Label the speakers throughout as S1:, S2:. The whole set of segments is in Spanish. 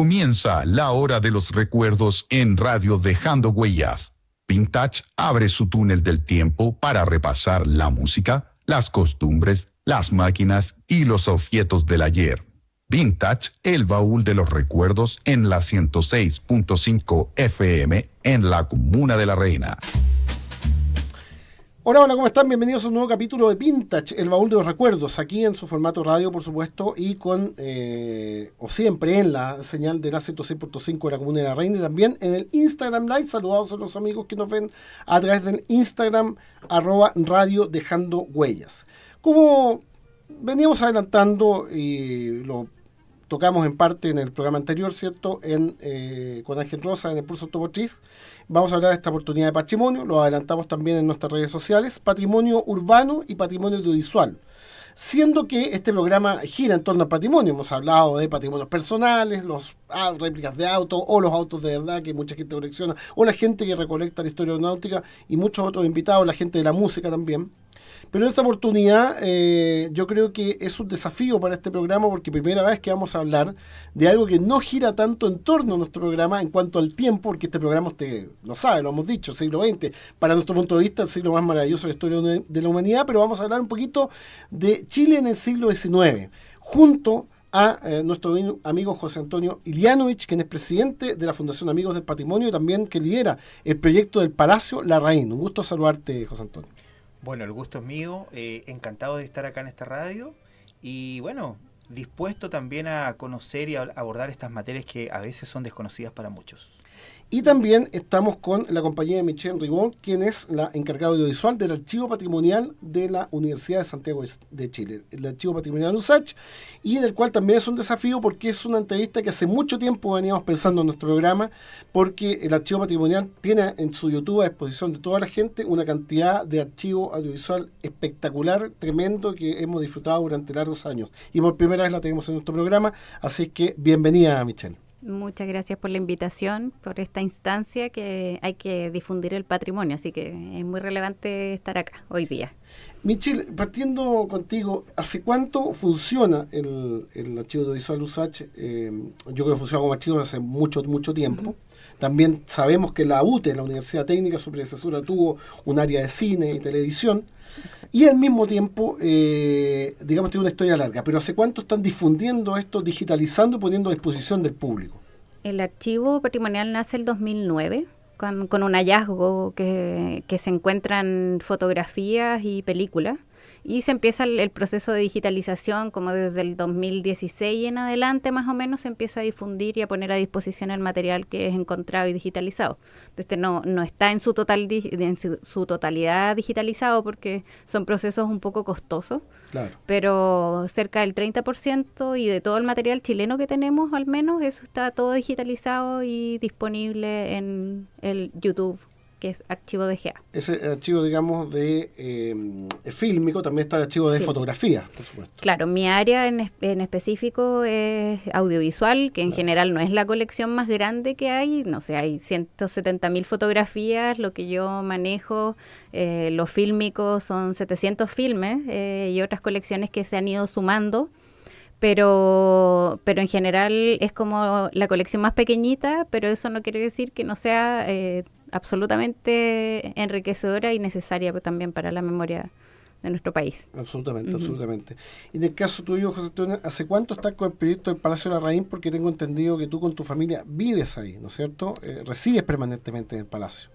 S1: Comienza la hora de los recuerdos en Radio Dejando Huellas. Vintage abre su túnel del tiempo para repasar la música, las costumbres, las máquinas y los objetos del ayer. Vintage, el baúl de los recuerdos en la 106.5 FM en la Comuna de La Reina.
S2: Hola, ¿cómo están? Bienvenidos a un nuevo capítulo de Vintage, el baúl de los recuerdos, aquí en su formato radio, por supuesto, y con, o siempre en la señal de la 106.5 de la Comuna de La Reina, y también en el Instagram Live. Saludados a los amigos que nos ven a través del Instagram, @radio Dejando Huellas. Como veníamos adelantando y lo tocamos en parte en el programa anterior, ¿cierto? Con Ángel Rosa en el Pulso Automotriz. Vamos a hablar de esta oportunidad de patrimonio, lo adelantamos también en nuestras redes sociales, patrimonio urbano y patrimonio audiovisual. Siendo que este programa gira en torno al patrimonio, hemos hablado de patrimonios personales, las réplicas de autos o los autos de verdad que mucha gente colecciona, o la gente que recolecta la historia aeronáutica y muchos otros invitados, la gente de la música también. Pero en esta oportunidad yo creo que es un desafío para este programa porque primera vez que vamos a hablar de algo que no gira tanto en torno a nuestro programa en cuanto al tiempo, porque este programa usted lo sabe, lo hemos dicho, siglo XX, para nuestro punto de vista el siglo más maravilloso de la historia de la humanidad, pero vamos a hablar un poquito de Chile en el siglo XIX, junto a nuestro amigo José Antonio Ilianovich, quien es presidente de la Fundación Amigos del Patrimonio y también que lidera el proyecto del Palacio Larraín. Un gusto saludarte, José Antonio.
S3: Bueno, el gusto es mío, encantado de estar acá en esta radio y bueno, dispuesto también a conocer y a abordar estas materias que a veces son desconocidas para muchos.
S2: Y también estamos con la compañía de Michelle Ribón, quien es la encargada audiovisual del Archivo Patrimonial de la Universidad de Santiago de Chile, el Archivo Patrimonial USACH, y del cual también es un desafío porque es una entrevista que hace mucho tiempo veníamos pensando en nuestro programa, porque el Archivo Patrimonial tiene en su YouTube a disposición de toda la gente una cantidad de archivo audiovisual espectacular, tremendo, que hemos disfrutado durante largos años. Y por primera vez la tenemos en nuestro programa, así que bienvenida, Michelle.
S4: Muchas gracias por la invitación, por esta instancia que hay que difundir el patrimonio, así que es muy relevante estar acá hoy día.
S2: Michelle, partiendo contigo, ¿hace cuánto funciona el archivo audiovisual USACH? Yo creo que funciona como archivo hace mucho tiempo. Uh-huh. También sabemos que la UTE, la Universidad Técnica, su predecesora, tuvo un área de cine y televisión. Exacto. Y al mismo tiempo, digamos, tiene una historia larga. Pero ¿hace cuánto están difundiendo esto, digitalizando y poniendo a disposición del público?
S4: El archivo patrimonial nace el 2009 con un hallazgo que se encuentran fotografías y películas. Y se empieza el proceso de digitalización como desde el 2016 en adelante más o menos se empieza a difundir y a poner a disposición el material que es encontrado y digitalizado. No está en su totalidad digitalizado porque son procesos un poco costosos, claro. Pero cerca del 30% y de todo el material chileno que tenemos al menos eso está todo digitalizado y disponible en el YouTube, que es archivo de GA.
S2: Ese archivo, digamos, de fílmico, también está el archivo de fotografía, por supuesto.
S4: Claro, mi área en específico es audiovisual, que en general no es la colección más grande que hay, no sé, hay 170.000 fotografías, lo que yo manejo, los fílmicos son 700 filmes y otras colecciones que se han ido sumando. Pero en general es como la colección más pequeñita, pero eso no quiere decir que no sea absolutamente enriquecedora y necesaria también para la memoria de nuestro país.
S2: Absolutamente, absolutamente. Y en el caso tuyo, José Antonio, ¿hace cuánto estás con el proyecto del Palacio Larraín? Porque tengo entendido que tú con tu familia vives ahí, ¿no es cierto? Resides permanentemente en el Palacio.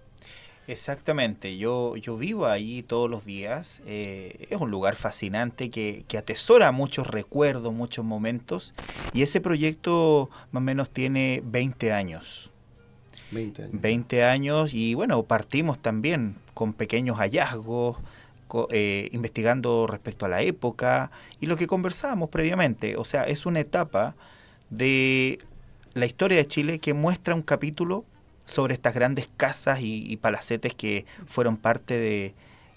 S3: Exactamente, yo vivo ahí todos los días, es un lugar fascinante que atesora muchos recuerdos, muchos momentos, y ese proyecto más o menos tiene 20 años. 20 años y bueno, partimos también con pequeños hallazgos, investigando respecto a la época y lo que conversábamos previamente, o sea, es una etapa de la historia de Chile que muestra un capítulo sobre estas grandes casas y palacetes que fueron parte de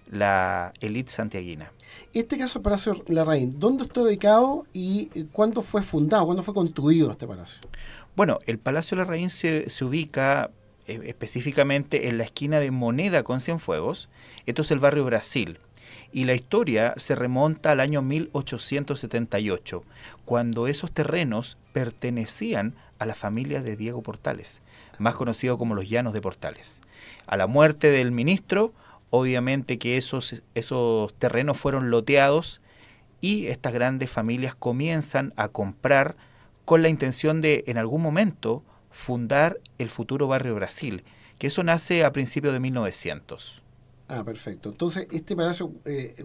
S3: la élite santiaguina.
S2: Este caso, el Palacio Larraín, ¿dónde está ubicado y cuándo fue fundado, cuándo fue construido este palacio?
S3: Bueno, el Palacio Larraín se ubica específicamente en la esquina de Moneda con Cienfuegos. Esto es el barrio Brasil. Y la historia se remonta al año 1878, cuando esos terrenos pertenecían a la familia de Diego Portales, más conocido como los Llanos de Portales. A la muerte del ministro, obviamente que esos terrenos fueron loteados y estas grandes familias comienzan a comprar con la intención de, en algún momento, fundar el futuro Barrio Brasil, que eso nace a principios de 1900.
S2: Ah, perfecto. Entonces, este palacio,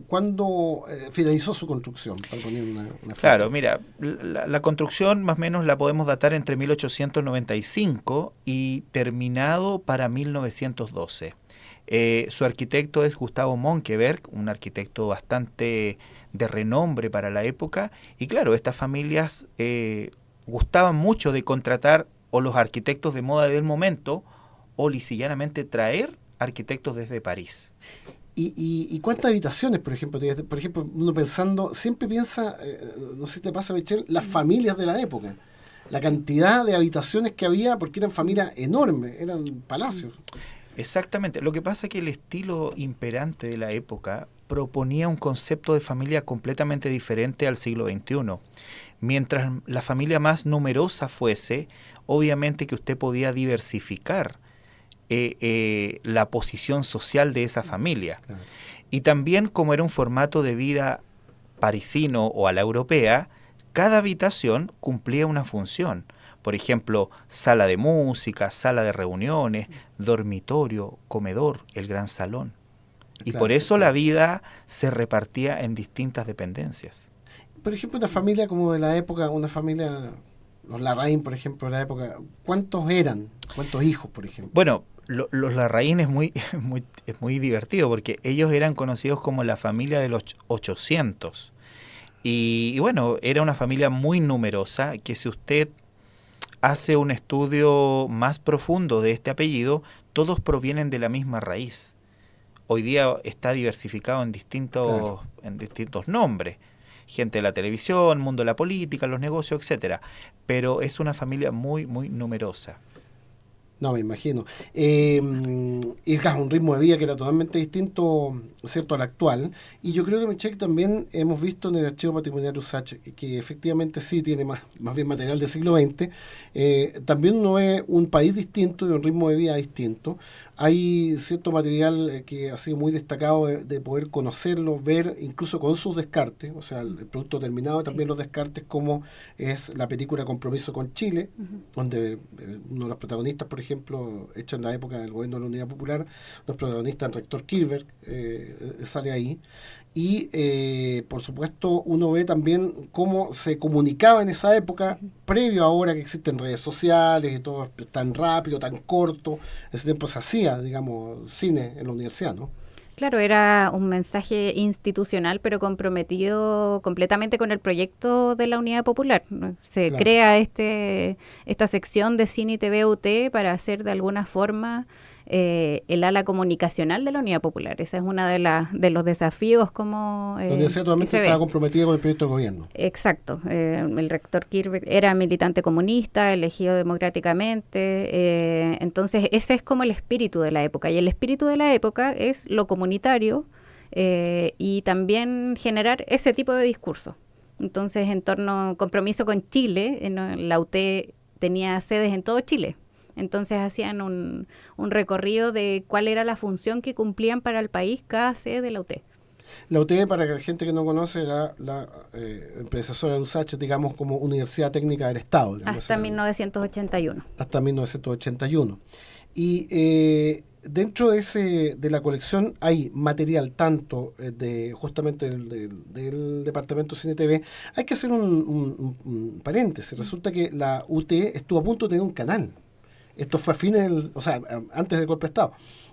S2: ¿cuándo finalizó su construcción? Para poner una fecha.
S3: Claro, mira, la construcción más o menos la podemos datar entre 1895 y terminado para 1912. Su arquitecto es Gustavo Monkeberg, un arquitecto bastante de renombre para la época. Y claro, estas familias gustaban mucho de contratar o los arquitectos de moda del momento o lisillanamente traer arquitectos desde París.
S2: ¿Y cuántas habitaciones, por ejemplo? Por ejemplo, uno pensando, siempre piensa, no sé si te pasa, Michelle, las familias de la época. La cantidad de habitaciones que había, porque eran familias enormes, eran palacios.
S3: Exactamente. Lo que pasa es que el estilo imperante de la época proponía un concepto de familia completamente diferente al siglo XXI. Mientras la familia más numerosa fuese, obviamente que usted podía diversificar la posición social de esa familia. Claro. Y también, como era un formato de vida parisino o a la europea, cada habitación cumplía una función. Por ejemplo, sala de música, sala de reuniones, dormitorio, comedor, el gran salón. Y claro, por eso la vida se repartía en distintas dependencias.
S2: Por ejemplo, una familia como de la época, una familia, los Larraín, por ejemplo, de la época, ¿cuántos eran? ¿Cuántos hijos, por ejemplo?
S3: Bueno, los Larraín es muy divertido porque ellos eran conocidos como la familia de los 800. Y bueno, era una familia muy numerosa que si usted hace un estudio más profundo de este apellido, todos provienen de la misma raíz. Hoy día está diversificado en distintos nombres. Gente de la televisión, mundo de la política, los negocios, etcétera. Pero es una familia muy, muy numerosa.
S2: No, me imagino. Y claro, un ritmo de vida que era totalmente distinto, ¿cierto?, al actual. Y yo creo que, Michelle, también hemos visto en el Archivo Patrimonial USACH que efectivamente sí tiene más bien material del siglo XX. También uno ve un país distinto y un ritmo de vida distinto. Hay cierto material que ha sido muy destacado de poder conocerlo, ver, incluso con sus descartes, o sea, el producto terminado, también los descartes, como es la película Compromiso con Chile, donde uno de los protagonistas, por ejemplo, hecho en la época del gobierno de la Unidad Popular, los protagonistas, el rector Kirchberg, sale ahí. Y, por supuesto, uno ve también cómo se comunicaba en esa época, previo ahora que existen redes sociales y todo tan rápido, tan corto. En ese tiempo se hacía, digamos, cine en la universidad, ¿no?
S4: Claro, era un mensaje institucional, pero comprometido completamente con el proyecto de la Unidad Popular. Se crea esta sección de Cine y TV UT para hacer de alguna forma el ala comunicacional de la Unidad Popular. Ese es uno de los desafíos como
S2: la universidad totalmente estaba comprometida con el proyecto del gobierno.
S4: Exacto. El rector Kirchberg era militante comunista, elegido democráticamente. Entonces ese es como el espíritu de la época. Y el espíritu de la época es lo comunitario y también generar ese tipo de discurso. Entonces, en torno a Compromiso con Chile, la UT tenía sedes en todo Chile. Entonces hacían un recorrido de cuál era la función que cumplían para el país cada sede de la UT.
S2: La UT, para la gente que no conoce, era la predecesora de USACH, digamos, como Universidad Técnica del Estado. Digamos,
S4: hasta 1981.
S2: Hasta 1981. Y dentro de la colección hay material tanto justamente del Departamento Cine TV. Hay que hacer un paréntesis. Resulta que la UT estuvo a punto de tener un canal. Esto fue antes del golpe de Estado,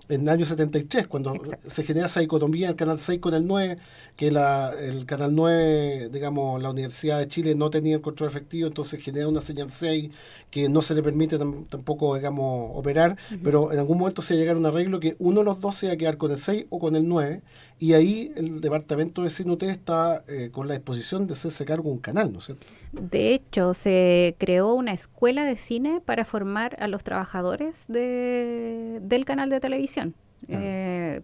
S2: en el año 73, cuando Exacto. se genera esa dicotomía, el Canal 6 con el 9, que el Canal 9, digamos, la Universidad de Chile no tenía el control efectivo, entonces genera una señal 6 que no se le permite tampoco, digamos, operar, pero en algún momento se va a llegar a un arreglo que uno de los dos se va a quedar con el 6 o con el 9, y ahí el Departamento de Cine UT está con la disposición de hacerse cargo de un canal, ¿no es cierto?
S4: De hecho, se creó una escuela de cine para formar a los trabajadores del canal de televisión.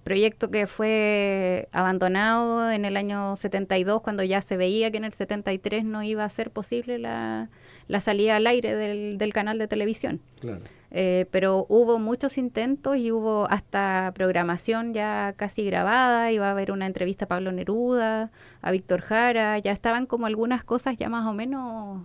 S4: proyecto que fue abandonado en el año 72, cuando ya se veía que en el 73 no iba a ser posible la salida al aire del canal de televisión.
S2: Claro.
S4: Pero hubo muchos intentos y hubo hasta programación ya casi grabada. Iba a haber una entrevista a Pablo Neruda, a Víctor Jara. Ya estaban como algunas cosas ya más o menos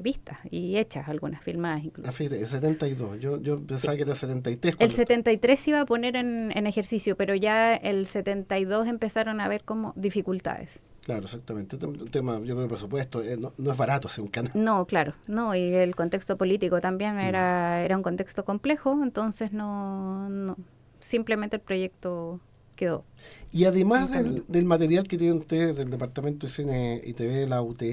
S4: vistas y hechas, algunas filmadas incluso.
S2: Fíjate, el 72. Yo pensaba que era 73.
S4: El 73 se iba a poner en ejercicio, pero ya el 72 empezaron a haber como dificultades.
S2: Claro, exactamente. Un tema, yo creo, de presupuesto. No es barato hacer un canal.
S4: No, claro, no, y el contexto político también era un contexto complejo, entonces no simplemente el proyecto quedó.
S2: Y además del material que tienen ustedes del Departamento de Cine y TV de la UT,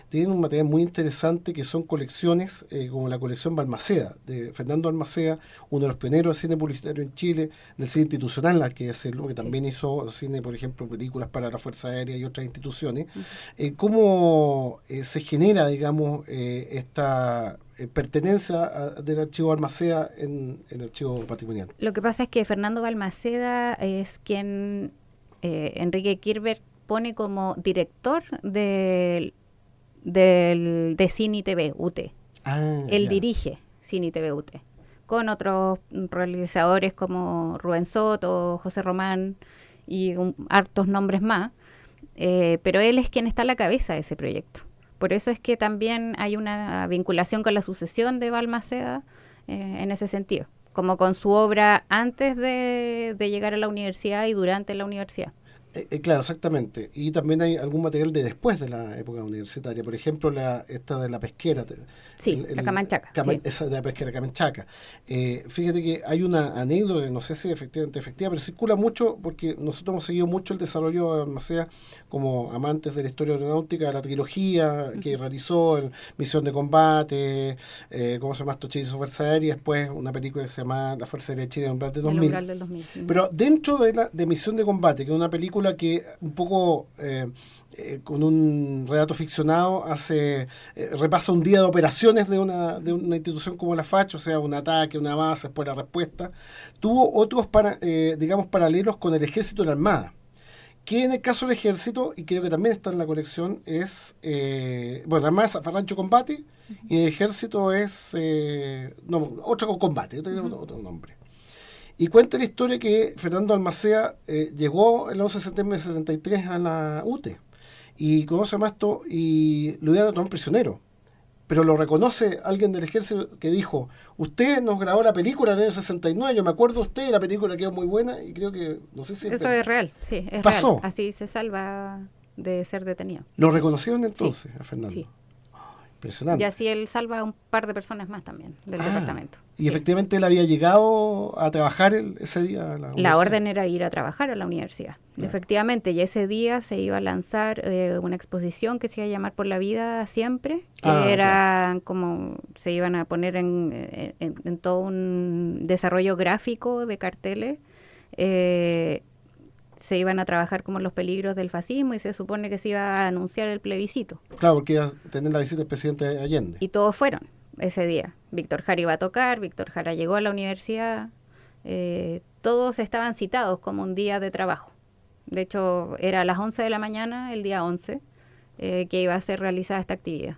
S2: tienen un material muy interesante que son colecciones, como la colección Balmaceda, de Fernando Balmaceda, uno de los pioneros del cine publicitario en Chile, del cine institucional, hay que decirlo, que también hizo cine, por ejemplo, películas para la Fuerza Aérea y otras instituciones. ¿Cómo se genera, digamos, esta pertenencia del archivo Balmaceda en el archivo patrimonial?
S4: Lo que pasa es que Fernando Balmaceda es quien Enrique Kirber pone como director de Cine y TV UT. Él dirige Cine y TV UT, con otros realizadores como Rubén Soto, José Román y hartos nombres más, pero él es quien está a la cabeza de ese proyecto. Por eso es que también hay una vinculación con la sucesión de Balmaceda en ese sentido, como con su obra antes de llegar a la universidad y durante la universidad.
S2: Claro, exactamente. Y también hay algún material de después de la época universitaria. Por ejemplo, esta de la pesquera.
S4: Sí, la Camanchaca.
S2: Esa de la pesquera Camanchaca. Fíjate que hay una anécdota, no sé si efectivamente efectiva, pero circula mucho porque nosotros hemos seguido mucho el desarrollo de Balmaceda como amantes de la historia aeronáutica, la trilogía que realizó, Misión de Combate, ¿cómo se llama esto? Chile y su Fuerza Aérea, después una película que se llama La Fuerza Aérea de Chile, el Umbral del 2000.
S4: El Umbral del 2000.
S2: Pero dentro de Misión de Combate, que es una película que un poco con un relato ficcionado repasa un día de operaciones de una institución como la FACH, o sea, un ataque, una base, después la respuesta, tuvo otros digamos paralelos con el Ejército y la Armada, que en el caso del Ejército, y creo que también está en la colección, es la Armada es Rancho Combate, y el Ejército es otra con Combate, otro nombre. Y cuenta la historia que Fernando Balmaceda llegó el 11 de septiembre de 73 a la UTE y conoce más esto y lo iban a tomar prisionero. Pero lo reconoce alguien del ejército que dijo: usted nos grabó la película en el año 69, yo me acuerdo de usted, la película quedó muy buena y creo que, no sé si...
S4: Eso es real, sí, es
S2: pasó.
S4: Real. Así se salva de ser detenido.
S2: ¿Lo reconocieron entonces a Fernando?
S4: Sí.
S2: Impresionante.
S4: Y así él salva a un par de personas más también del departamento.
S2: Y efectivamente él había llegado a trabajar ese día a la universidad.
S4: La orden era ir a trabajar a la universidad. Claro. Efectivamente, y ese día se iba a lanzar una exposición que se iba a llamar Por la Vida Siempre. Era como se iban a poner en todo un desarrollo gráfico de carteles. Se iban a trabajar como los peligros del fascismo y se supone que se iba a anunciar el plebiscito.
S2: Claro, porque iba a tener la visita del presidente Allende.
S4: Y todos fueron ese día. Víctor Jara iba a tocar, Víctor Jara llegó a la universidad, todos estaban citados como un día de trabajo. De hecho, era a las 11 de la mañana, el día 11, que iba a ser realizada esta actividad.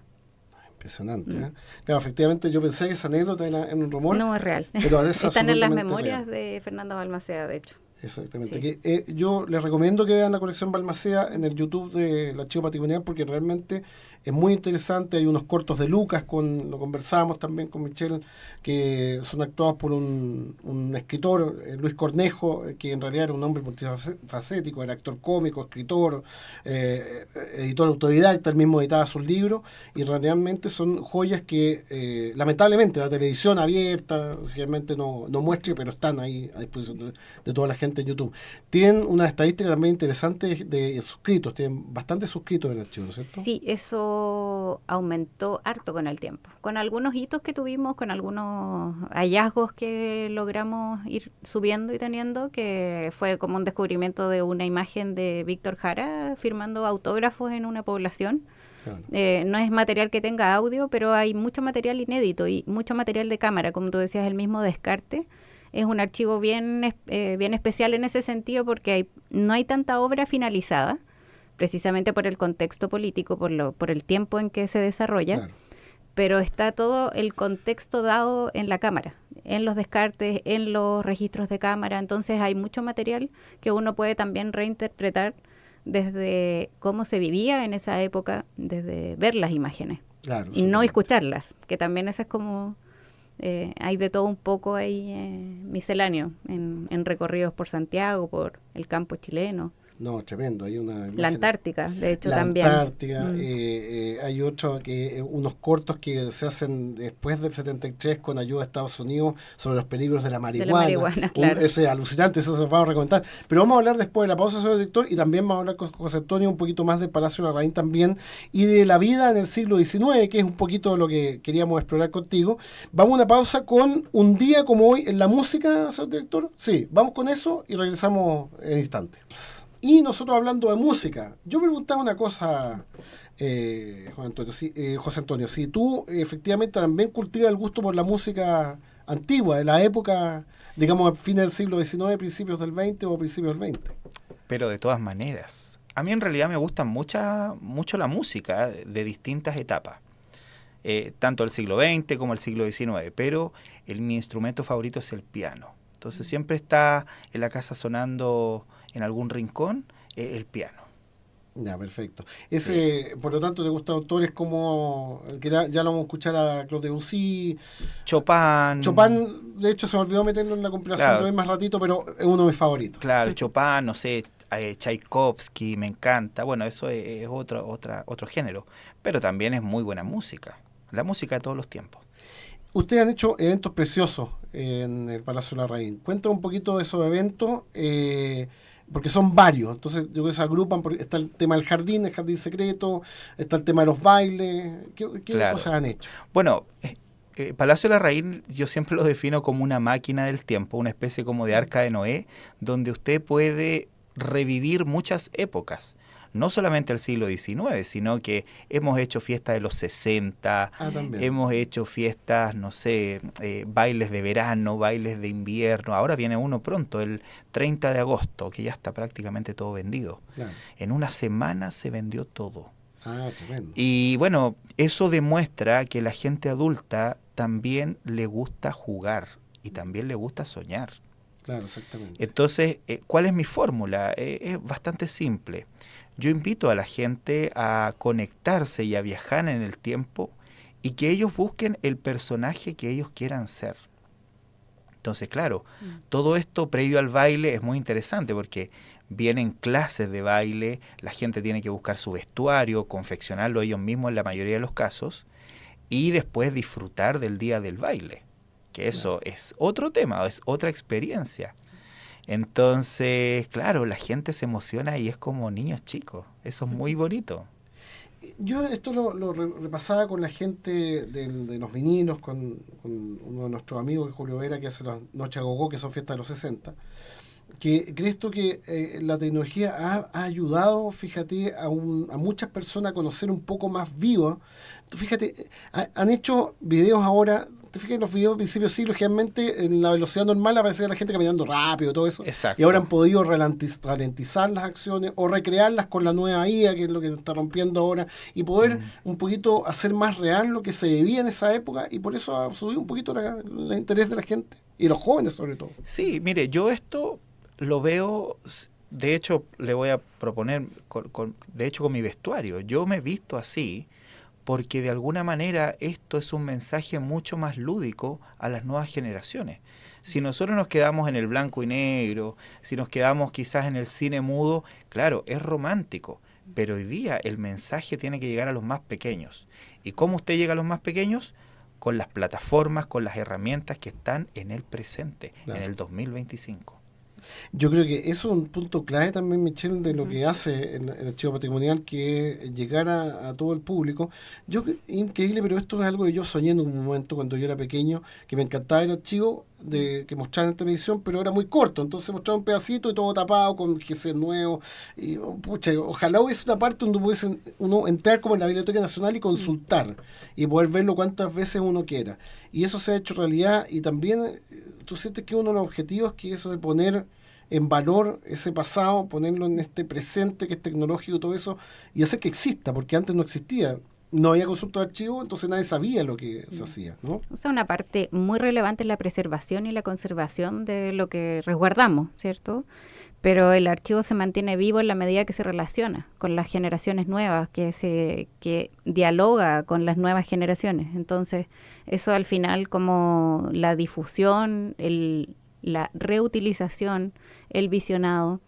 S2: Impresionante, ¿eh? Claro, efectivamente yo pensé que esa anécdota era en un rumor.
S4: No, es real.
S2: Pero
S4: están en las memorias de Fernando Balmaceda, de hecho.
S2: Exactamente.
S4: Sí.
S2: Que, yo les recomiendo que vean la colección Balmaceda en el YouTube del Archivo Patrimonial porque realmente es muy interesante. Hay unos cortos de Lucas, lo conversábamos también con Michelle, que son actuados por un escritor, Luis Cornejo, que en realidad era un hombre multifacético, era actor cómico, escritor, editor autodidacta, él mismo editaba sus libros, y realmente son joyas que lamentablemente la televisión abierta realmente no muestra, pero están ahí a disposición de toda la gente en YouTube. Tienen una estadística también interesante de suscritos, tienen bastantes suscritos en el archivo, ¿no es cierto?
S4: Sí, eso aumentó harto con el tiempo, con algunos hitos que tuvimos, con algunos hallazgos que logramos ir subiendo y teniendo, que fue como un descubrimiento de una imagen de Víctor Jara firmando autógrafos en una población. Claro. No es material que tenga audio, pero hay mucho material inédito y mucho material de cámara, como tú decías, el mismo Descartes. es un archivo bien especial en ese sentido porque no hay tanta obra finalizada, precisamente por el contexto político, por el tiempo en que se desarrolla,
S2: Claro.
S4: pero está todo el contexto dado en la cámara, en los descartes, en los registros de cámara, entonces hay mucho material que uno puede también reinterpretar desde cómo se vivía en esa época, desde ver las imágenes
S2: Claro,
S4: y no
S2: sí.
S4: escucharlas, que también eso es como, hay de todo un poco ahí misceláneo, en recorridos por Santiago, por el campo chileno.
S2: No, tremendo. Hay una
S4: La
S2: imagen-
S4: Antártica, de hecho,
S2: la
S4: también.
S2: Antártica, hay otro que unos cortos que se hacen después del 73 con ayuda de Estados Unidos sobre los peligros de la marihuana.
S4: marihuana, claro.
S2: Ese alucinante, eso se lo vamos a recomendar. Pero vamos a hablar después de la pausa, señor director, y también vamos a hablar con José Antonio un poquito más del Palacio de Larraín también y de la vida en el siglo XIX, que es un poquito lo que queríamos explorar contigo. Vamos a una pausa con un día como hoy en la música, señor director. Sí, vamos con eso y regresamos en instantes. Y nosotros hablando de música, yo me preguntaba una cosa, José Antonio, si tú efectivamente también cultivas el gusto por la música antigua, de la época, digamos, a fines del siglo XIX, principios del XX o principios del XX.
S3: Pero de todas maneras, a mí en realidad me gusta mucho la música de distintas etapas, tanto el siglo XX como el siglo XIX, pero mi instrumento favorito es el piano. Entonces siempre está en la casa sonando en algún rincón el piano.
S2: Ya, perfecto. Por lo tanto, ¿te gustan autores como, que ya lo vamos a escuchar a Claude Debussy?
S3: Chopin,
S2: De hecho, se me olvidó meterlo en la compilación
S3: Claro.
S2: de hoy más ratito, pero es uno de mis favoritos.
S3: Claro, Chopin, no sé, Tchaikovsky, me encanta. Bueno, eso es otro género, pero también es muy buena música. La música de todos los tiempos.
S2: Ustedes han hecho eventos preciosos en el Palacio de Larraín. Cuéntanos un poquito de esos eventos, porque son varios. Entonces, yo creo que se agrupan, porque está el tema del jardín, el jardín secreto, está el tema de los bailes. ¿Qué
S3: Claro.
S2: cosas han hecho?
S3: Bueno, Palacio de Larraín yo siempre lo defino como una máquina del tiempo, una especie como de arca de Noé, donde usted puede revivir muchas épocas. No solamente el siglo XIX, sino que hemos hecho fiestas de los 60,
S2: También.
S3: hemos hecho fiestas, no sé, bailes de verano, bailes de invierno. Ahora viene uno pronto, el 30 de agosto, que ya está prácticamente todo vendido.
S2: Claro.
S3: En una semana se vendió todo.
S2: Tremendo.
S3: Y bueno, eso demuestra que la gente adulta también le gusta jugar y también le gusta soñar.
S2: Claro, exactamente.
S3: Entonces, ¿cuál es mi fórmula? Es bastante simple. Yo invito a la gente a conectarse y a viajar en el tiempo y que ellos busquen el personaje que ellos quieran ser. Entonces, claro, todo esto previo al baile es muy interesante porque vienen clases de baile, la gente tiene que buscar su vestuario, confeccionarlo ellos mismos en la mayoría de los casos y después disfrutar del día del baile, que eso es otro tema, es otra experiencia. Entonces, claro, la gente se emociona y es como niños chicos. Eso es muy bonito.
S2: Yo esto lo repasaba con la gente de los vinilos, con uno de nuestros amigos, Julio Vera, que hace las Noches a Gogó, que son fiestas de los 60. ¿Crees tú que la tecnología ha ayudado, fíjate, a muchas personas a conocer un poco más vivo? Tú fíjate, han hecho videos ahora, te fijas en los videos de principios de siglo, generalmente en la velocidad normal aparecía la gente caminando rápido, todo eso.
S3: Exacto.
S2: Y ahora han podido ralentizar las acciones o recrearlas con la nueva IA, que es lo que está rompiendo ahora, y poder un poquito hacer más real lo que se vivía en esa época, y por eso ha subido un poquito el interés de la gente, y los jóvenes sobre todo.
S3: Sí, mire, yo esto lo veo, de hecho, le voy a proponer, de hecho, con mi vestuario. Yo me he visto así porque de alguna manera esto es un mensaje mucho más lúdico a las nuevas generaciones. Si nosotros nos quedamos en el blanco y negro, si nos quedamos quizás en el cine mudo, claro, es romántico, pero hoy día el mensaje tiene que llegar a los más pequeños. ¿Y cómo usted llega a los más pequeños? Con las plataformas, con las herramientas que están en el presente,
S2: claro,
S3: en el 2025.
S2: Yo creo que eso es un punto clave también, Michelle, de lo que hace el archivo patrimonial, que es llegar a todo el público. Increíble, pero esto es algo que yo soñé en un momento cuando yo era pequeño, que me encantaba el archivo que mostraban en televisión, pero era muy corto, entonces mostraban un pedacito y todo tapado con GC nuevo. Y pucha, ojalá hubiese una parte donde pudiese uno entrar como en la Biblioteca Nacional y consultar y poder verlo cuantas veces uno quiera. Y eso se ha hecho realidad, y también tú sientes que uno de los objetivos es que eso de poner en valor ese pasado, ponerlo en este presente que es tecnológico y todo eso, y hacer que exista, porque antes no existía. No había consulta de archivos, entonces nadie sabía lo que se hacía, ¿no?
S4: O sea, una parte muy relevante es la preservación y la conservación de lo que resguardamos, ¿cierto? Pero el archivo se mantiene vivo en la medida que se relaciona con las generaciones nuevas, que dialoga con las nuevas generaciones. Entonces, eso al final, como la difusión, la reutilización, el visionado,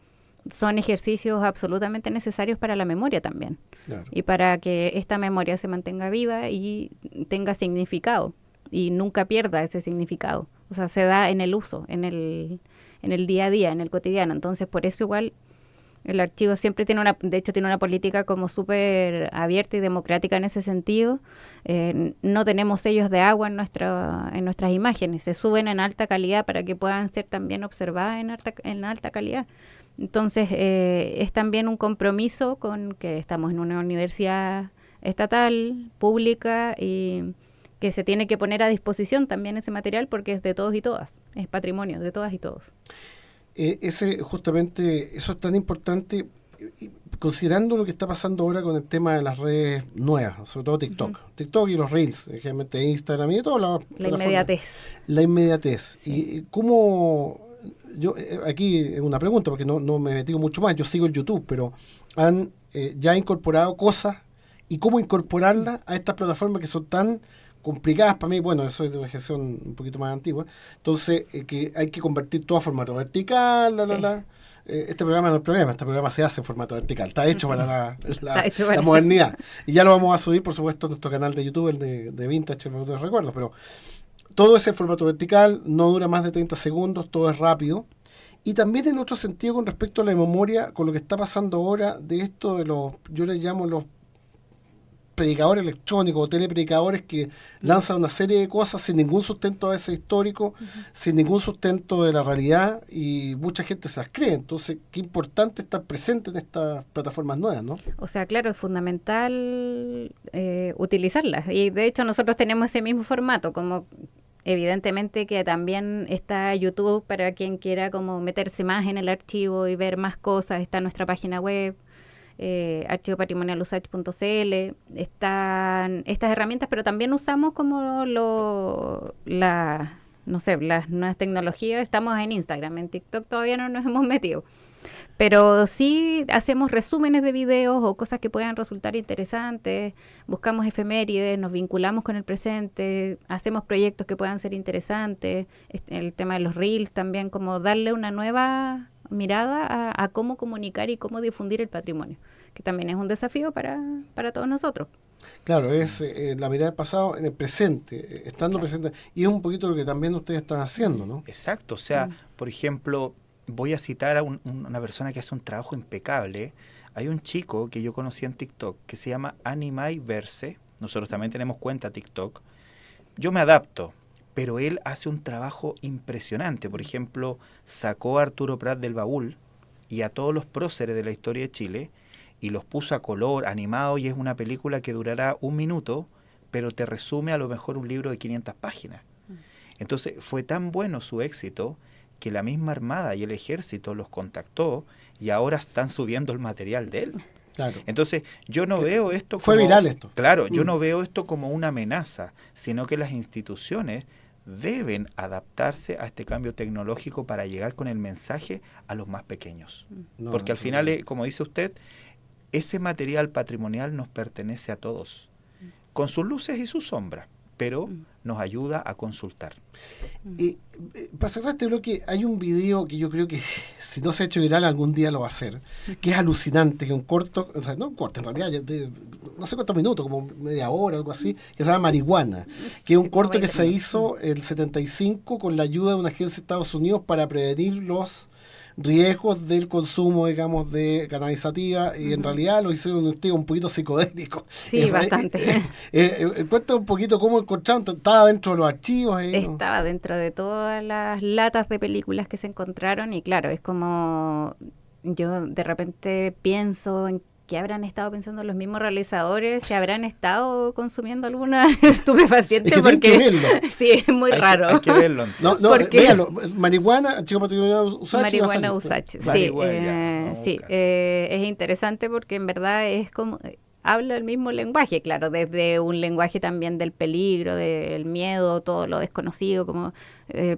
S4: son ejercicios absolutamente necesarios para la memoria también.
S2: Claro.
S4: Y para que esta memoria se mantenga viva y tenga significado y nunca pierda ese significado. O sea, se da en el uso, en el día a día, en el cotidiano. Entonces, por eso igual el archivo siempre tiene una política como súper abierta y democrática en ese sentido. No tenemos sellos de agua en nuestras imágenes. Se suben en alta calidad para que puedan ser también observadas en alta calidad. Entonces, es también un compromiso con que estamos en una universidad estatal, pública, y que se tiene que poner a disposición también ese material porque es de todos y todas, es patrimonio de todas y todos.
S2: Justamente, eso es tan importante, considerando lo que está pasando ahora con el tema de las redes nuevas, sobre todo TikTok. Uh-huh. TikTok y los Reels, generalmente Instagram y todo.
S4: La inmediatez.
S2: La inmediatez.
S4: Sí.
S2: Y cómo... Yo aquí es una pregunta porque no me metí mucho más, yo sigo el YouTube, pero han ya incorporado cosas y cómo incorporarlas a estas plataformas que son tan complicadas para mí. Bueno, eso es de una gestión un poquito más antigua, entonces que hay que convertir todo a formato vertical, este programa no es problema, este programa se hace en formato vertical, está hecho para la modernidad, y ya lo vamos a subir por supuesto a nuestro canal de YouTube, el de Vintage, el Baúl de los Recuerdos, pero todo es en formato vertical, no dura más de 30 segundos, todo es rápido. Y también en otro sentido con respecto a la memoria, con lo que está pasando ahora de esto de yo les llamo los predicadores electrónicos o telepredicadores que lanzan una serie de cosas sin ningún sustento a veces histórico, sin ningún sustento de la realidad, y mucha gente se las cree. Entonces, qué importante estar presente en estas plataformas nuevas, ¿no?
S4: O sea, claro, es fundamental utilizarlas. Y de hecho nosotros tenemos ese mismo formato, como... Evidentemente que también está YouTube para quien quiera como meterse más en el archivo y ver más cosas. Está nuestra página web, archivopatrimonialusach.cl. Están estas herramientas, pero también usamos como las nuevas tecnologías. Estamos en Instagram, en TikTok todavía no nos hemos metido. Pero sí hacemos resúmenes de videos o cosas que puedan resultar interesantes, buscamos efemérides, nos vinculamos con el presente, hacemos proyectos que puedan ser interesantes, el tema de los Reels también, como darle una nueva mirada a cómo comunicar y cómo difundir el patrimonio, que también es un desafío para todos nosotros.
S2: Claro, es la mirada del pasado en el presente, estando presente, y es un poquito lo que también ustedes están haciendo, ¿no?
S3: Exacto, o sea, por ejemplo... Voy a citar a una persona que hace un trabajo impecable. Hay un chico que yo conocí en TikTok que se llama Animai Verse. Nosotros también tenemos cuenta TikTok. Yo me adapto, pero él hace un trabajo impresionante. Por ejemplo, sacó a Arturo Prat del baúl y a todos los próceres de la historia de Chile y los puso a color, animado, y es una película que durará 1 minuto, pero te resume a lo mejor un libro de 500 páginas. Entonces fue tan bueno su éxito que la misma Armada y el Ejército los contactó y ahora están subiendo el material de él.
S2: Claro.
S3: Entonces, yo no veo esto como...
S2: Fue viral esto.
S3: Claro, yo no veo esto como una amenaza, sino que las instituciones deben adaptarse a este cambio tecnológico para llegar con el mensaje a los más pequeños. Porque al final, como dice usted, ese material patrimonial nos pertenece a todos, con sus luces y sus sombras, pero nos ayuda a consultar.
S2: Para cerrar este bloque, hay un video que yo creo que si no se ha hecho viral algún día lo va a hacer, que es alucinante, que un corto, o sea, no un corto, en realidad, no sé cuántos minutos, como media hora, algo así, que se llama Marihuana, que es un corto que se hizo el 75 con la ayuda de una agencia de Estados Unidos para prevenir los riesgos del consumo, digamos, de cannabis sativa, y en realidad lo hicieron un poquito psicodélico.
S4: Sí, bastante.
S2: Cuenta un poquito cómo encontraron, estaba dentro de los archivos.
S4: Estaba dentro de todas las latas de películas que se encontraron, y claro, es como yo de repente pienso en ¿qué habrán estado pensando los mismos realizadores? ¿Se habrán estado consumiendo alguna estupefaciente?
S2: Es que
S4: porque
S2: tienen que verlo.
S4: sí, es muy raro.
S3: Hay que verlo. Entonces.
S2: No,
S4: ¿Por qué?
S2: véalo. Marihuana, Chico Patrimonio Usachi.
S4: Marihuana Usachi, sí,
S3: Marihuana,
S4: sí, es interesante porque en verdad es como habla el mismo lenguaje, claro, desde un lenguaje también del peligro, del miedo, todo lo desconocido, como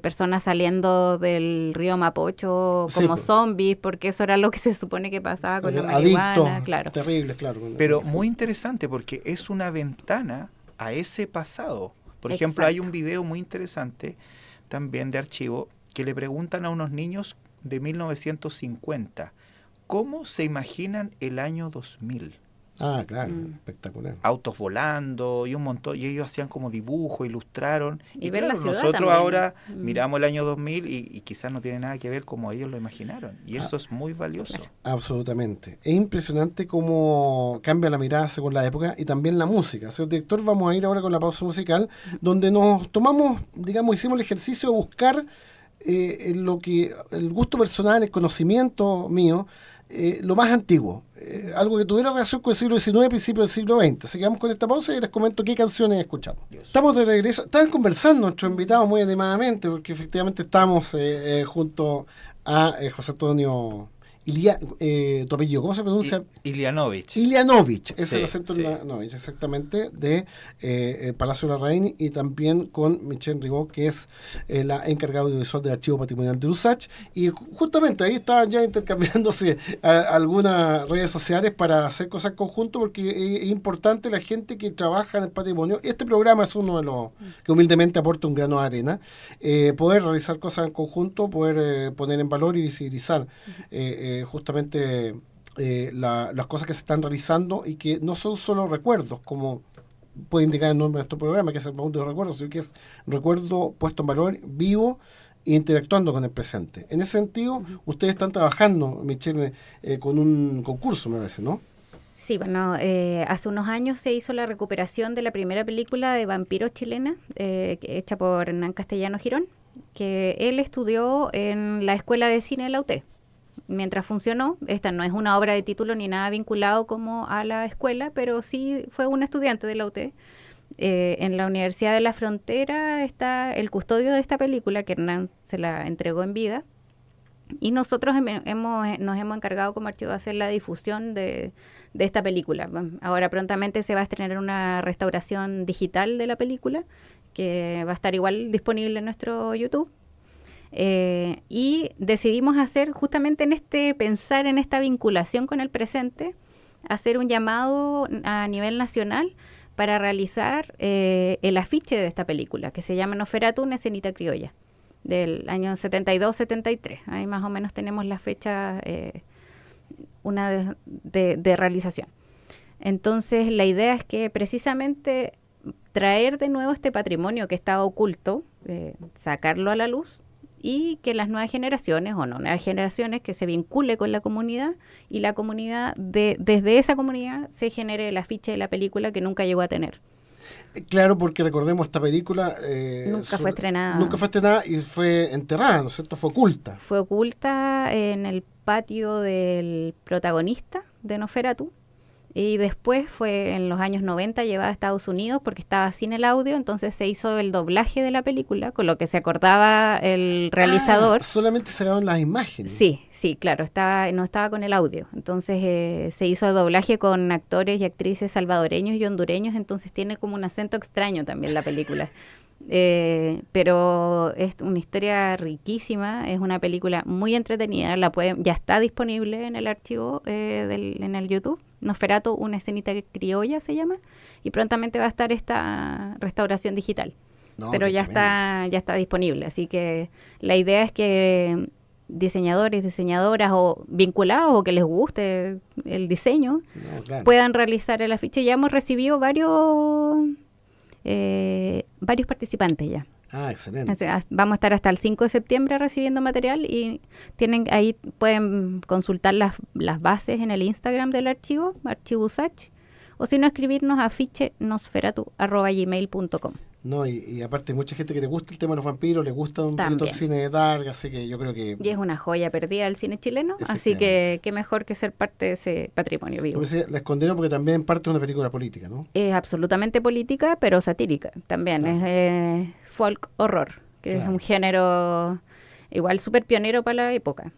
S4: personas saliendo del río Mapocho
S2: Sí,
S4: como
S2: pues.
S4: zombies, porque eso era lo que se supone que pasaba con la marihuana,
S2: Adictos,
S4: claro.
S2: terribles, claro.
S3: Pero muy interesante porque es una ventana a ese pasado. Por ejemplo, hay un video muy interesante también de archivo que le preguntan a unos niños de 1950 cómo se imaginan el año 2000.
S2: Ah, claro, espectacular.
S3: Autos volando y un montón, y ellos hacían como dibujo, ilustraron.
S4: Y ver la ciudad
S3: nosotros
S4: también.
S3: ahora miramos el año 2000 y quizás no tiene nada que ver como ellos lo imaginaron. Y eso es muy valioso.
S2: Absolutamente. Es impresionante cómo cambia la mirada según la época y también la música. Señor director, vamos a ir ahora con la pausa musical, donde nos tomamos, digamos, hicimos el ejercicio de buscar lo que el gusto personal, el conocimiento mío, lo más antiguo, algo que tuviera relación con el siglo XIX, principio del siglo XX. Así que vamos con esta pausa y les comento qué canciones escuchamos.
S3: Dios.
S2: Estamos de regreso. Estaban conversando nuestros invitados muy animadamente, porque efectivamente estamos junto a José Antonio tu apellido, ¿cómo se pronuncia?
S3: Ilianovich.
S2: Ilianovich, es
S3: Sí,
S2: el acento
S3: sí.
S2: Ilianovich, exactamente, de el Palacio de la Reina, y también con Michelle Ribot, que es la encargada audiovisual del Archivo Patrimonial de Usach. Y justamente ahí estaban ya intercambiándose algunas redes sociales para hacer cosas en conjunto, porque es importante la gente que trabaja en el patrimonio. Este programa es uno de los que humildemente aporta un grano de arena. Poder realizar cosas en conjunto, poder poner en valor y visibilizar justamente las cosas que se están realizando y que no son solo recuerdos, como puede indicar el nombre de nuestro programa, que es el baúl de los recuerdos, sino que es recuerdo puesto en valor, vivo e interactuando con el presente. En ese sentido, ustedes están trabajando, Michelle, con un concurso, me parece, ¿no?
S4: Sí, bueno, hace unos años se hizo la recuperación de la primera película de vampiros chilena, hecha por Hernán Castellano Girón, que él estudió en la Escuela de Cine de la UT. Mientras funcionó, esta no es una obra de título ni nada vinculado como a la escuela, pero sí fue un estudiante de la UT. En la Universidad de la Frontera está el custodio de esta película, que Hernán se la entregó en vida, y nosotros nos hemos encargado como archivo de hacer la difusión de esta película. Bueno, ahora prontamente se va a estrenar una restauración digital de la película, que va a estar igual disponible en nuestro YouTube. Y decidimos hacer justamente pensar en esta vinculación con el presente, hacer un llamado a nivel nacional para realizar el afiche de esta película, que se llama Nosferatu, una escenita criolla, del año 72-73. Ahí más o menos tenemos la fecha de realización. Entonces la idea es que precisamente traer de nuevo este patrimonio que estaba oculto, sacarlo a la luz, y que las nuevas generaciones, o no nuevas generaciones, que se vincule con la comunidad, y la comunidad, desde esa comunidad se genere el afiche de la película que nunca llegó a tener.
S2: Claro, porque recordemos, esta película
S4: Nunca fue estrenada.
S2: Nunca fue estrenada y fue enterrada, ¿no es cierto? Fue oculta.
S4: Fue oculta en el patio del protagonista de Nosferatu, y después fue en los años 90 llevada a Estados Unidos porque estaba sin el audio, entonces se hizo el doblaje de la película con lo que se acordaba el realizador.
S2: Solamente se grabaron las imágenes.
S4: Sí, claro, no estaba con el audio. Entonces se hizo el doblaje con actores y actrices salvadoreños y hondureños, entonces tiene como un acento extraño también la película. Pero es una historia riquísima, es una película muy entretenida, ya está disponible en el archivo en el YouTube. Nosferatu, una escenita criolla se llama, y prontamente va a estar esta restauración digital. Pero ya está disponible, así que la idea es que diseñadores, diseñadoras o vinculados o que les guste el diseño puedan realizar el afiche. Ya hemos recibido varios participantes ya.
S2: Excelente.
S4: O sea, vamos a estar hasta el 5 de septiembre recibiendo material, y ahí pueden consultar las bases en el Instagram del archivo Usach, o si no, escribirnos a afichenosferatu@gmail.com.
S2: No, y aparte hay mucha gente que le gusta el tema de los vampiros, le gusta un poquito el
S4: También.
S2: cine de Dark, así que yo creo que
S4: Y es una joya perdida del cine chileno, así
S2: efectivamente.
S4: que qué mejor que ser parte de ese patrimonio
S2: Yo
S4: vivo.
S2: pensé, la escondieron porque también parte de una película política, ¿no?
S4: Es absolutamente política, pero satírica también.
S2: Claro.
S4: Es folk horror, que es
S2: Claro.
S4: un género igual súper pionero para la época.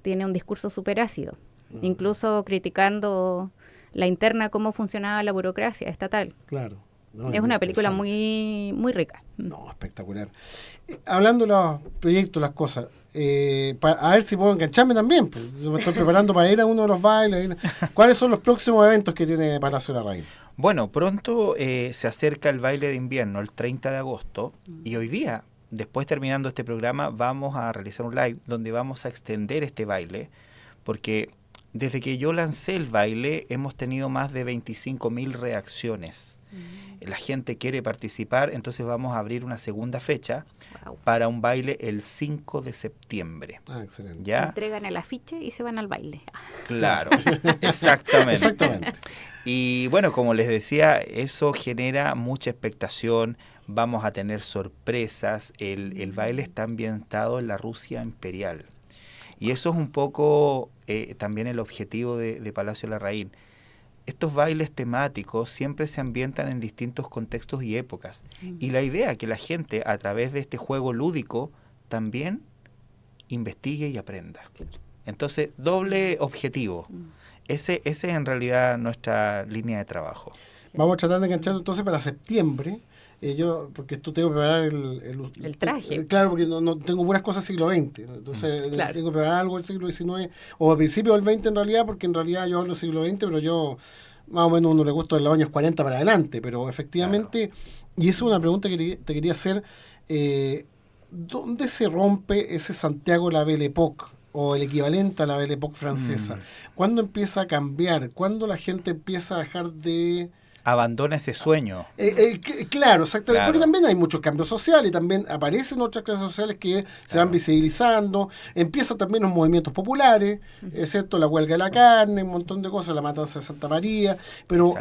S4: Tiene un discurso súper ácido, incluso criticando la interna, cómo funcionaba la burocracia estatal.
S2: Claro. No,
S4: Es una película
S2: interesante.
S4: muy rica.
S2: No, espectacular. Hablando de los proyectos, las cosas, a ver si puedo engancharme también. Pues. Yo me estoy preparando para ir a uno de los bailes. ¿Cuáles son los próximos eventos que tiene Palacio de la Reina?
S3: Bueno, pronto se acerca el baile de invierno, el 30 de agosto, y hoy día, después terminando este programa, vamos a realizar un live donde vamos a extender este baile, porque desde que yo lancé el baile hemos tenido más de 25.000 reacciones. La gente quiere participar, entonces vamos a abrir una segunda fecha
S4: Wow.
S3: para un baile el 5 de septiembre.
S2: Ah, excelente.
S3: ¿Ya?
S4: Entregan el afiche y se van al baile.
S3: Claro, exactamente.
S2: Exactamente.
S3: Y bueno, como les decía, eso genera mucha expectación, vamos a tener sorpresas, el baile está ambientado en la Rusia imperial. Y eso es un poco también el objetivo de Palacio Larraín. Estos bailes temáticos siempre se ambientan en distintos contextos y épocas. Y la idea es que la gente, a través de este juego lúdico, también investigue y aprenda. Entonces, doble objetivo. Ese es en realidad nuestra línea de trabajo.
S2: Vamos a tratar de enganchar entonces para septiembre. Porque tú tengo que preparar
S4: El traje.
S2: Claro, porque no tengo puras cosas siglo XX. ¿No? Entonces
S4: Claro.
S2: tengo que preparar algo del siglo XIX o a principios del XX en realidad, porque en realidad yo hablo del siglo XX, pero yo más o menos uno le gusta de los años 40 para adelante. Pero efectivamente, y esa es una pregunta que te quería hacer, ¿dónde se rompe ese Santiago la Belle Époque? O el equivalente a la Belle Époque francesa. ¿Cuándo empieza a cambiar? ¿Cuándo la gente empieza a dejar de...
S3: Abandona ese sueño.
S2: Claro, exactamente.
S3: Claro.
S2: Porque también hay muchos cambios sociales, y también aparecen otras clases sociales que se van visibilizando. Empiezan también los movimientos populares, ¿cierto? La huelga de la carne, un montón de cosas, la matanza de Santa María. Pero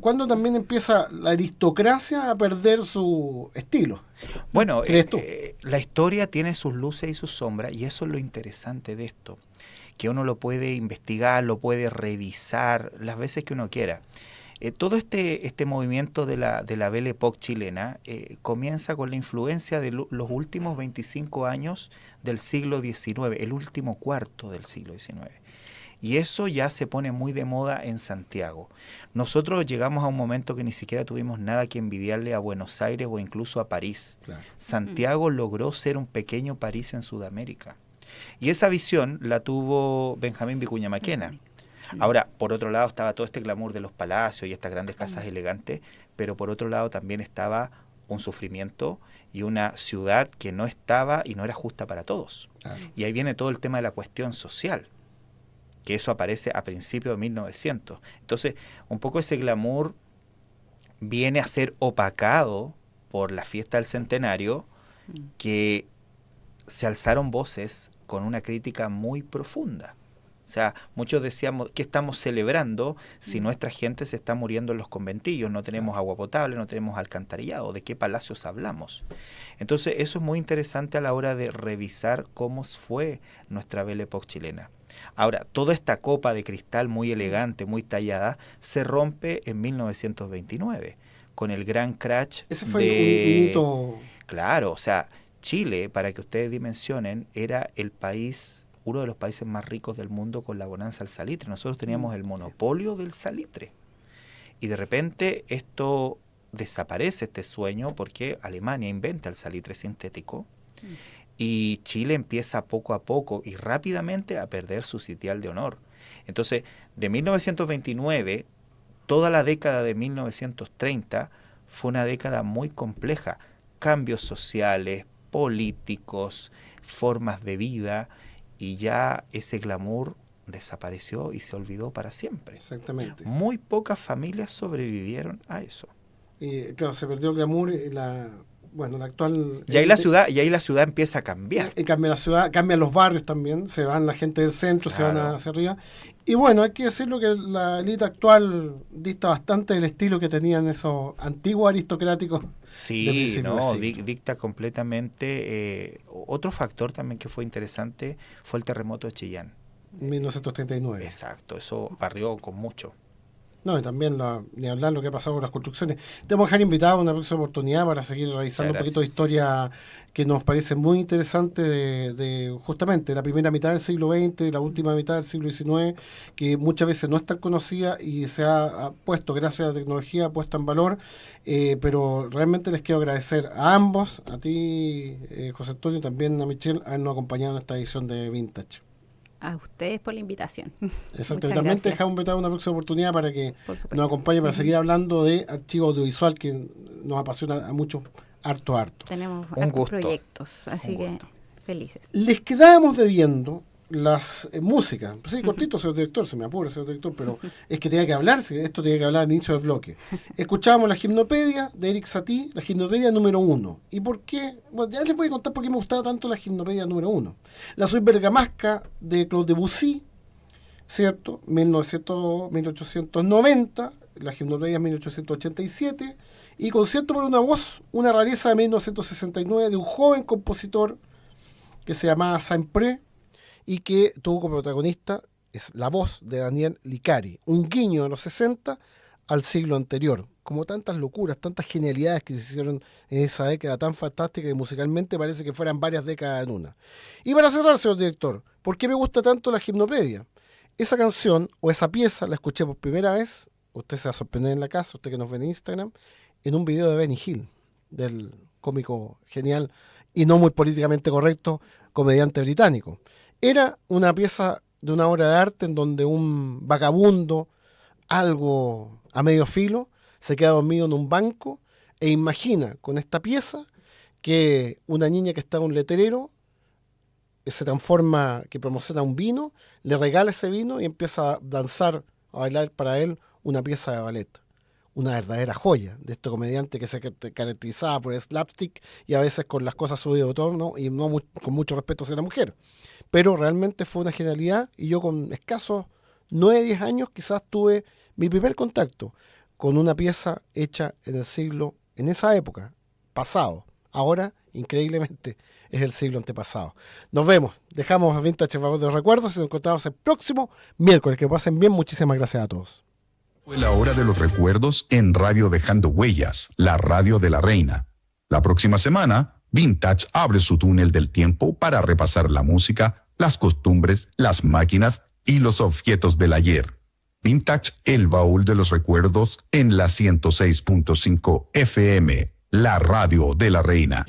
S2: ¿cuándo también empieza la aristocracia a perder su estilo?
S3: Bueno,
S2: ¿Crees tú?
S3: la historia tiene sus luces y sus sombras, y eso es lo interesante de esto, que uno lo puede investigar, lo puede revisar las veces que uno quiera. Todo este movimiento de la Belle Époque chilena comienza con la influencia de los últimos 25 años del siglo XIX, el último cuarto del siglo XIX. Y eso ya se pone muy de moda en Santiago. Nosotros llegamos a un momento que ni siquiera tuvimos nada que envidiarle a Buenos Aires o incluso a París.
S2: Claro.
S3: Santiago logró ser un pequeño París en Sudamérica. Y esa visión la tuvo Benjamín Vicuña Maquena. Ahora, por otro lado estaba todo este glamour de los palacios y estas grandes casas elegantes, pero por otro lado también estaba un sufrimiento y una ciudad que no estaba y no era justa para todos.
S2: Claro.
S3: Y ahí viene todo el tema de la cuestión social, que eso aparece a principios de 1900. Entonces, un poco ese glamour viene a ser opacado por la fiesta del centenario, que se alzaron voces con una crítica muy profunda. O sea, muchos decíamos, ¿qué estamos celebrando si nuestra gente se está muriendo en los conventillos? No tenemos agua potable, no tenemos alcantarillado. ¿De qué palacios hablamos? Entonces, eso es muy interesante a la hora de revisar cómo fue nuestra Belle Époque chilena. Ahora, toda esta copa de cristal muy elegante, muy tallada, se rompe en 1929, con el gran crash
S2: Ese fue
S3: de...
S2: un hito...
S3: Claro, o sea, Chile, para que ustedes dimensionen, era el país, uno de los países más ricos del mundo con la bonanza al salitre. Nosotros teníamos el monopolio del salitre. Y de repente esto desaparece, este sueño, porque Alemania inventa el salitre sintético y Chile empieza poco a poco y rápidamente a perder su sitial de honor. Entonces, de 1929, toda la década de 1930 fue una década muy compleja. Cambios sociales, políticos, formas de vida, y ya ese glamour desapareció y se olvidó para siempre.
S2: Exactamente.
S3: Muy pocas familias sobrevivieron a eso.
S2: Y claro, se perdió el glamour, bueno, la actual...
S3: Y ahí la ciudad empieza a cambiar.
S2: Cambia la ciudad, cambian los barrios también, se van la gente del centro, se van hacia arriba. Y bueno, hay que decirlo que la élite actual dista bastante del estilo que tenían esos antiguos aristocráticos.
S3: Sí, no, dicta completamente. Otro factor también que fue interesante fue el terremoto de Chillán.
S2: 1939.
S3: Exacto, eso barrió con mucho.
S2: No, y también ni hablar lo que ha pasado con las construcciones. Te vamos a dejar invitado a una próxima oportunidad para seguir revisando un poquito de historia que nos parece muy interesante de justamente la primera mitad del siglo XX, la última mitad del siglo XIX, que muchas veces no es tan conocida y se ha puesto, gracias a la tecnología, puesta en valor. Pero realmente les quiero agradecer a ambos, a ti, José Antonio, y también a Michelle, habernos acompañado en esta edición de Vintage.
S4: A ustedes por la invitación.
S2: Exacto, y también te dejamos invitado a una próxima oportunidad para que nos acompañe para seguir hablando de archivo audiovisual que nos apasiona a muchos harto.
S4: Tenemos hartos proyectos, así que felices.
S2: Les quedábamos debiendo las músicas. Sí, cortito, señor director, se me apura, señor director, pero es que tenía que hablarse, esto tenía que hablar al inicio del bloque. Escuchábamos la Gimnopedia de Eric Satie, la Gimnopedia número 1. ¿Y por qué? Bueno, ya les voy a contar por qué me gustaba tanto la Gimnopedia número 1. La Suite Bergamasca de Claude Debussy, ¿cierto? 1890, la Gimnopedia 1887, y Concierto para una voz, una rareza de 1969 de un joven compositor que se llamaba Saint-Preux, y que tuvo como protagonista es la voz de Daniel Licari, un guiño de los 60 al siglo anterior, como tantas locuras, tantas genialidades que se hicieron en esa década tan fantástica que musicalmente parece que fueran varias décadas en una. Y para cerrar, señor director, ¿por qué me gusta tanto la Gimnopedia? Esa canción o esa pieza la escuché por primera vez, usted se va a sorprender en la casa, usted que nos ve en Instagram, en un video de Benny Hill, del cómico genial y no muy políticamente correcto comediante británico. Era una pieza de una obra de arte en donde un vagabundo, algo a medio filo, se queda dormido en un banco e imagina con esta pieza que una niña que está en un letrero se transforma, que promociona un vino, le regala ese vino y empieza a danzar, a bailar para él una pieza de ballet. Una verdadera joya de este comediante que se caracterizaba por el slapstick y a veces con las cosas subidas de tono y no con mucho respeto hacia la mujer. Pero realmente fue una genialidad y yo con escasos 9-10 años quizás tuve mi primer contacto con una pieza hecha en esa época, pasado. Ahora, increíblemente, es el siglo antepasado. Nos vemos, dejamos Vintage Vagón de los Recuerdos y nos encontramos el próximo miércoles. Que pasen bien, muchísimas gracias a todos.
S1: Fue la hora de los recuerdos en Radio Dejando Huellas, la radio de la reina. La próxima semana, Vintage abre su túnel del tiempo para repasar la música, las costumbres, las máquinas y los objetos del ayer. Vintage, el baúl de los recuerdos en la 106.5 FM, la radio de la reina.